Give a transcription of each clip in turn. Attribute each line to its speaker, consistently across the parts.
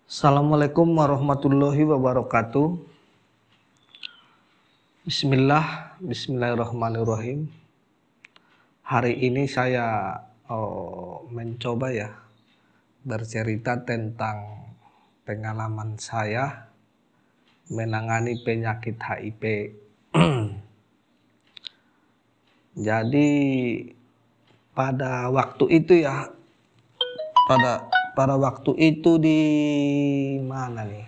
Speaker 1: Assalamualaikum warahmatullahi wabarakatuh. Bismillahirrahmanirrahim. Hari ini saya mencoba bercerita tentang pengalaman saya menangani penyakit HIV. Jadi pada waktu itu pada waktu itu di mana nih?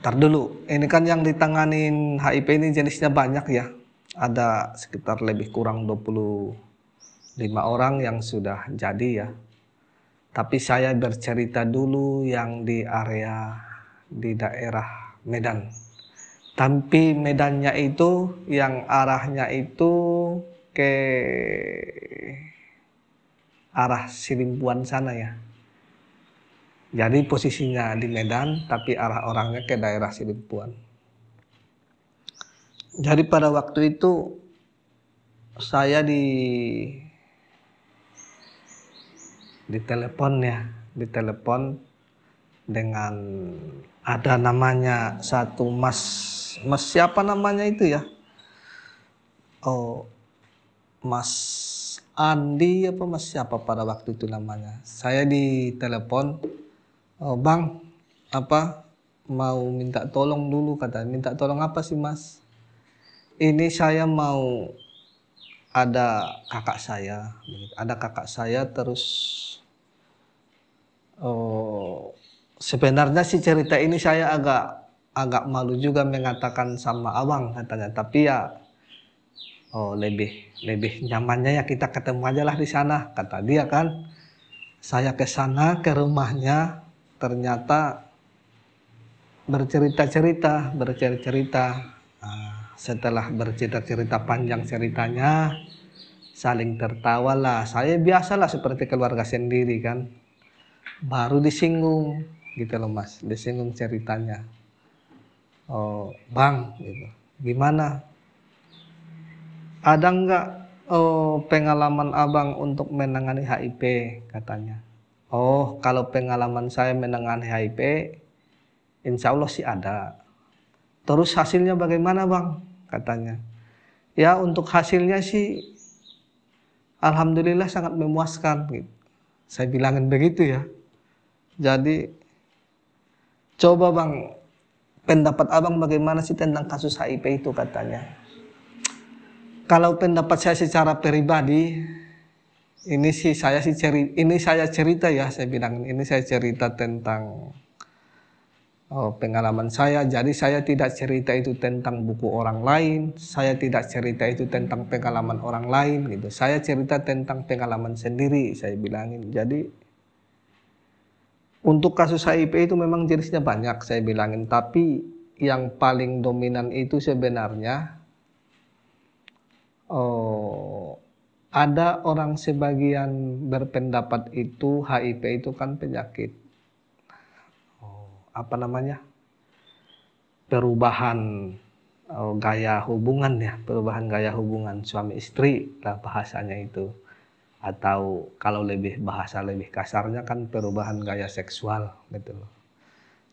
Speaker 1: Ntar dulu, ini kan yang ditanganin HIV ini jenisnya banyak ya. Ada sekitar lebih kurang 25 orang yang sudah jadi ya. Tapi saya bercerita dulu yang di daerah Medan. Tapi Medannya itu yang arahnya itu ke arah Silimpuan sana ya. Jadi posisinya di Medan, tapi arah orangnya ke daerah Silimpuan. Jadi pada waktu itu saya ditelepon dengan ada namanya satu mas siapa namanya itu ya? Mas Andi apa mas siapa pada waktu itu namanya. Saya ditelepon, bang, mau minta tolong dulu katanya. Minta tolong apa sih mas? Ini saya mau ada kakak saya terus sebenarnya sih cerita ini saya agak malu juga mengatakan sama abang katanya, tapi ya lebih nyamannya ya kita ketemu aja lah di sana kata dia kan. Saya ke sana ke rumahnya, ternyata bercerita. Setelah bercerita panjang ceritanya, saling tertawa lah. Saya biasalah seperti keluarga sendiri kan. Baru disinggung gitu loh mas, disinggung ceritanya. Bang, gitu. Gimana? Ada nggak pengalaman abang untuk menangani HIV katanya. Kalau pengalaman saya menangani HIV, insya Allah sih ada. Terus hasilnya bagaimana bang? Katanya. Ya untuk hasilnya sih alhamdulillah sangat memuaskan gitu. Saya bilangin begitu ya. Jadi coba bang, pendapat abang bagaimana sih tentang kasus HIV itu katanya. Kalau pendapat saya secara pribadi, ini saya cerita ya, saya bilangin ini saya cerita tentang pengalaman saya. Jadi saya tidak cerita itu tentang buku orang lain, saya tidak cerita itu tentang pengalaman orang lain gitu. Saya cerita tentang pengalaman sendiri, saya bilangin. Jadi untuk kasus HIV itu memang jenisnya banyak, saya bilangin. Tapi yang paling dominan itu sebenarnya ada orang sebagian berpendapat itu HIV itu kan penyakit perubahan gaya hubungan suami istri lah bahasanya itu, atau kalau bahasa lebih kasarnya kan perubahan gaya seksual gitu loh.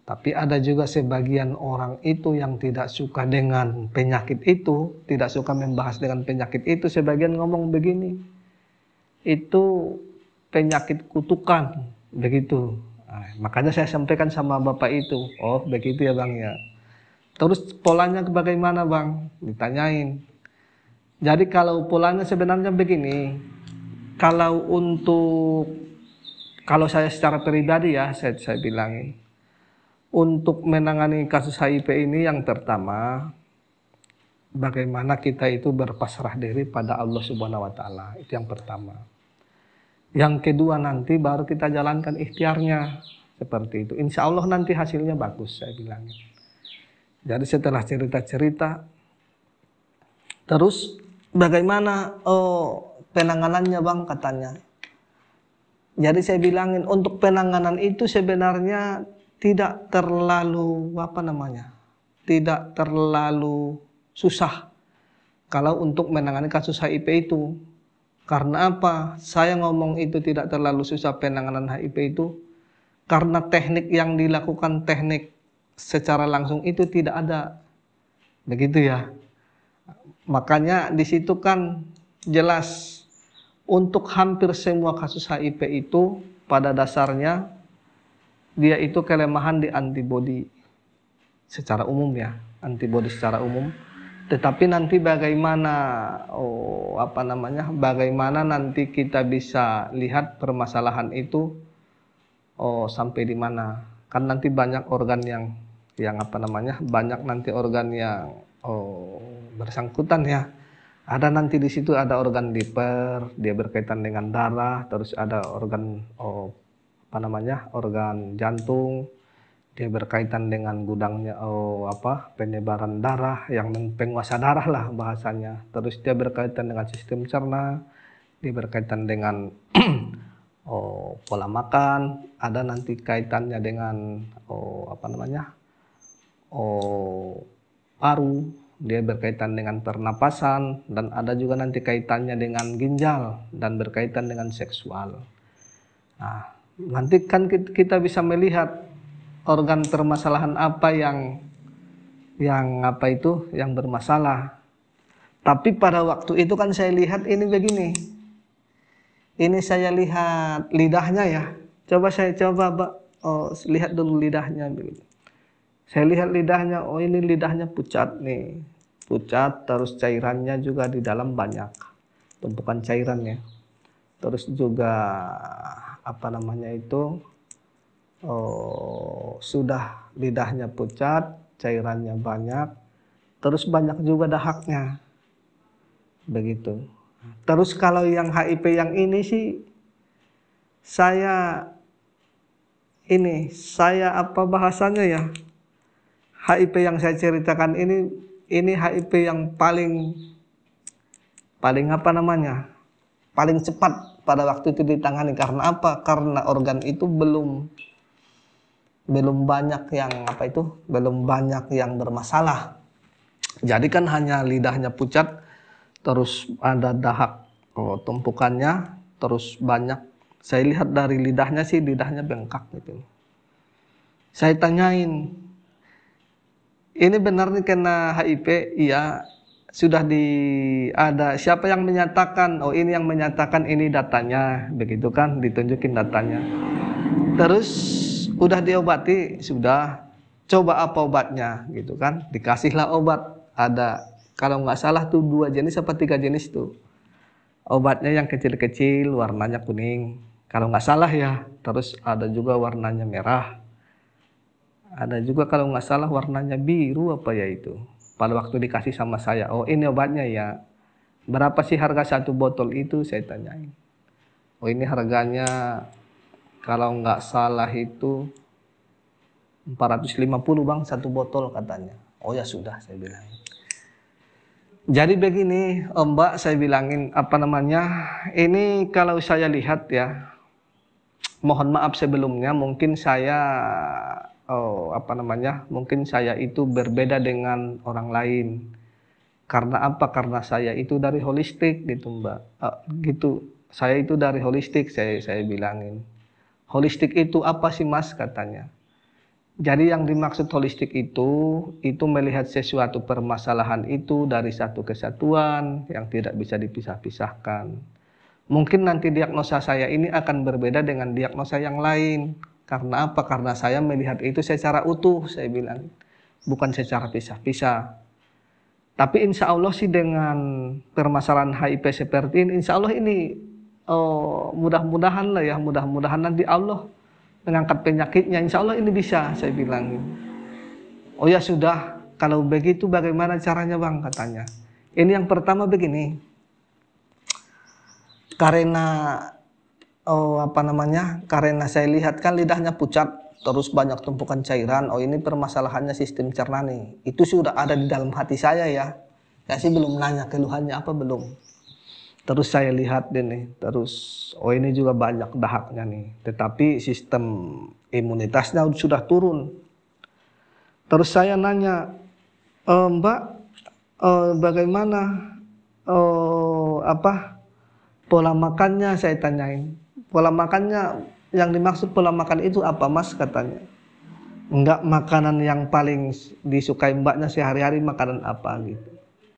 Speaker 1: Tapi ada juga sebagian orang itu yang tidak suka dengan penyakit itu, tidak suka membahas dengan penyakit itu. Sebagian ngomong begini, itu penyakit kutukan, begitu. Makanya saya sampaikan sama bapak itu, begitu ya bang ya. Terus polanya bagaimana bang? Ditanyain. Jadi kalau polanya sebenarnya begini, kalau saya secara pribadi ya, saya bilangin. Untuk menangani kasus HIV ini yang pertama, bagaimana kita itu berpasrah diri pada Allah Subhanahu wa taala. Itu yang pertama. Yang kedua nanti baru kita jalankan ikhtiarnya seperti itu. Insya Allah nanti hasilnya bagus, saya bilang. Jadi setelah cerita-cerita, terus bagaimana penanganannya bang katanya. Jadi saya bilangin untuk penanganan itu sebenarnya tidak terlalu tidak terlalu susah kalau untuk menangani kasus HIV itu. Karena apa? Saya ngomong itu tidak terlalu susah penanganan HIV itu karena teknik yang dilakukan teknik secara langsung itu tidak ada. Begitu ya. Makanya di situ kan jelas untuk hampir semua kasus HIV itu pada dasarnya dia itu kelemahan di antibodi secara umum ya, antibodi secara umum. Tetapi nanti bagaimana bagaimana nanti kita bisa lihat permasalahan itu sampai di mana. Kan nanti banyak organ yang banyak nanti organ yang bersangkutan ya. Ada nanti di situ ada organ liver, dia berkaitan dengan darah, terus ada organ organ jantung, dia berkaitan dengan gudangnya penyebaran darah, yang penguasa darah lah bahasanya. Terus dia berkaitan dengan sistem cerna, dia berkaitan dengan pola makan, ada nanti kaitannya dengan paru, dia berkaitan dengan pernapasan, dan ada juga nanti kaitannya dengan ginjal dan berkaitan dengan seksual. Nah, nanti kan kita bisa melihat organ permasalahan apa yang bermasalah. Tapi pada waktu itu kan saya lihat ini begini. Ini saya lihat lidahnya ya. Lihat dulu lidahnya begitu. Saya lihat lidahnya, ini lidahnya pucat nih. Pucat, terus cairannya juga di dalam banyak. Tumpukan cairannya. Terus juga sudah lidahnya pucat, cairannya banyak. Terus banyak juga dahaknya. Begitu. Terus kalau yang HIV yang ini sih saya bahasanya ya, HIV yang saya ceritakan ini HIV yang paling cepat pada waktu itu ditangani. Karena apa? Karena organ itu belum banyak yang bermasalah. Jadi kan hanya lidahnya pucat, terus ada dahak tumpukannya, terus banyak. Saya lihat dari lidahnya sih, lidahnya bengkak gitu. Saya tanyain, ini benar nih kena HIV? Iya. Sudah ada siapa yang menyatakan? Oh, ini yang menyatakan, ini datanya, begitu kan, ditunjukin datanya. Terus udah diobati, sudah. Coba apa obatnya, gitu kan? Dikasihlah obat. Ada, kalau nggak salah tuh 2 jenis apa 3 jenis tuh. Obatnya yang kecil-kecil, warnanya kuning. Kalau nggak salah ya. Terus ada juga warnanya merah. Ada juga kalau nggak salah warnanya biru apa ya itu. Pada waktu dikasih sama saya, oh ini obatnya ya. Berapa sih harga 1 botol itu, saya tanyain. Oh ini harganya kalau nggak salah itu 450 bang 1 botol katanya. Oh ya sudah, saya bilang. Jadi begini Mbak, saya bilangin ini kalau saya lihat ya, mohon maaf sebelumnya, mungkin saya mungkin saya itu berbeda dengan orang lain. Karena apa? Karena saya itu dari holistik gitu Mbak. Gitu. Saya itu dari holistik, saya bilangin. Holistik itu apa sih Mas, katanya. Jadi yang dimaksud holistik itu melihat sesuatu permasalahan itu dari satu kesatuan yang tidak bisa dipisah-pisahkan. Mungkin nanti diagnosa saya ini akan berbeda dengan diagnosa yang lain. Karena apa? Karena saya melihat itu secara utuh, saya bilang. Bukan secara pisah-pisah. Tapi insya Allah sih dengan permasalahan HIV seperti ini, insya Allah ini mudah-mudahan lah ya, mudah-mudahan nanti Allah mengangkat penyakitnya, insya Allah ini bisa, saya bilang. Oh ya sudah, kalau begitu bagaimana caranya bang, katanya. Ini yang pertama begini, karena karena saya lihat kan lidahnya pucat, terus banyak tumpukan cairan, oh ini permasalahannya sistem cerna nih. Itu sudah ada di dalam hati saya ya. Saya sih belum nanya keluhannya apa, belum. Terus saya lihat ini, terus oh ini juga banyak dahaknya nih. Tetapi sistem imunitasnya sudah turun. Terus saya nanya, Mbak, bagaimana pola makannya, saya tanyain. Pola makannya yang dimaksud pola makan itu apa Mas katanya. Enggak makanan yang paling disukai Mbaknya sehari-hari makanan apa gitu.